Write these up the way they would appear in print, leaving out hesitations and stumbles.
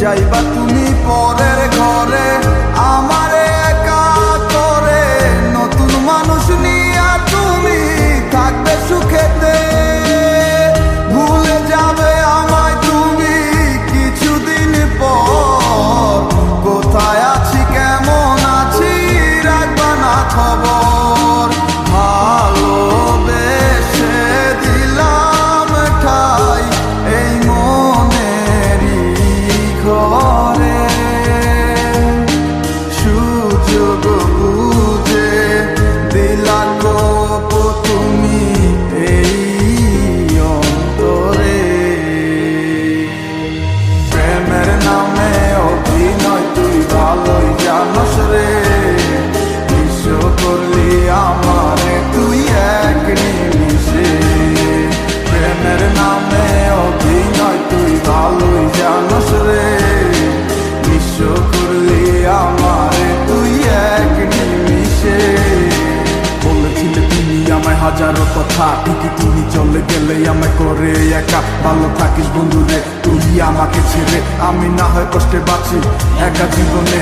যাইবা তুমি পরের ঘরে আমারে একা করে, নতুন মানুষ নিয়া তুমি থাকবে সুখেতে। ভুলে যাবে আমায় তুমি কিছুদিন পর, কোথায় আছি কেমন আছি রাখবা না খবর। ভালোবেসে দিলাম ঠাই এই মনেরই ঘরে, সুযোগ বুঝে দিলা কোপ তুমি এই অন্তরে। প্রেমের নামে অভিনয় তুই ভালোই জানোস রে, বিশ্ব করলি আমারে তুই এক নিমিষে। প্রেমের নামে অভিনয় তুই ভালোই জানোস রে, বিশ্ব করলি আমারে তুই এক নিমিষে। বলেছিলে তুমি আমায় হাজারো কথা, ঠিকই তুমি চলে গেলে আমায় করে একা। ভালো থাকিস বন্ধু রে তুই আমাকে ছেড়ে, আমি না হয় কষ্টে বাঁচি একা জীবনে।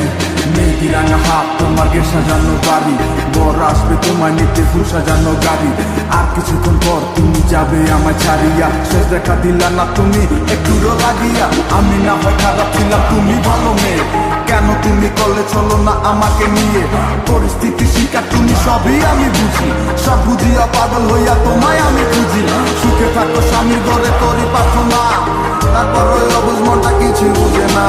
মেয়েটি রাঙা হাত তোমার গে সাজানো বাড়ি, বর আসবে তোমায় নিতে ফুল সাজানো গাড়ি। আর কিছুক্ষণ পর তুমি যাবে আমায় ছাড়িয়া, শেষ দেখা দিলা না তুমি একটুরো লাগিয়া। আমি না হয় খারাপ ছিলাম তুমি ভালো মেয়ে, কেন তুমি করলে চলো না আমাকে নিয়ে। পরিস্থিতি শিকার তুমি সবই আমি বুঝি, সব বুঝিয়া পাগল হইয়া তোমায় আমি খুঁজি। সুখে থাকো স্বামীর ঘরে করি প্রার্থনা, তারপর ওই অবুঝ মনটা কিছু বুঝে না।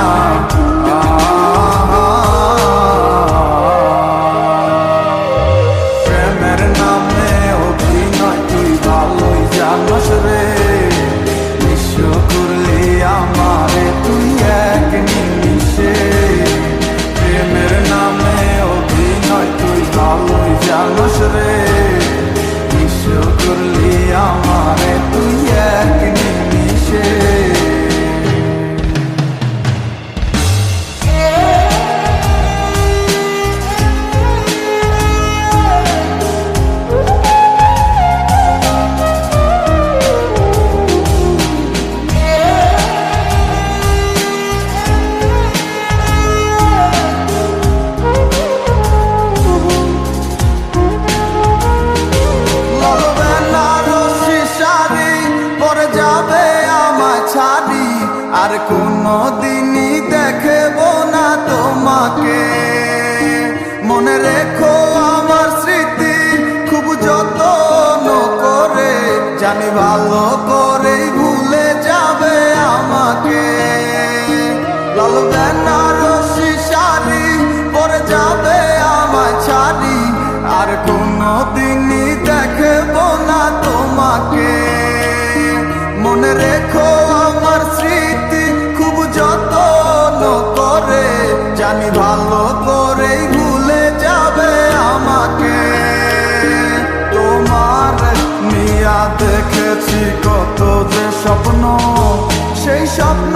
প্রেমের নামে অভিনয় তুই ভালোই জানোস রে, বিশ্ব করলি আমারে তুই এক নিমিষে। প্রেমের নামে অভিনয় তুই ভালোই জানোস রে, বিশ্ব করলি আমারে তুই এক নিমিষে। আর কোনো দিনই দেখব না তোমাকে, মনে রেখো আমার স্মৃতি খুব যত্ন করে। জানি ভালো করেই ভুলে যাবে আমাকে, লাল বেনারসি শাড়ি পরে যাবে আমায় ছাড়ি। আর কোনো দিনই দেখব না তোমাকে, মনে রেখো আমার স্মৃতি খুব যত্ন করে। জানি ভালো করেই ভুলে যাবে আমাকে। তোমার নিয়া দেখেছি কত যে স্বপ্ন, সেই স্বপ্ন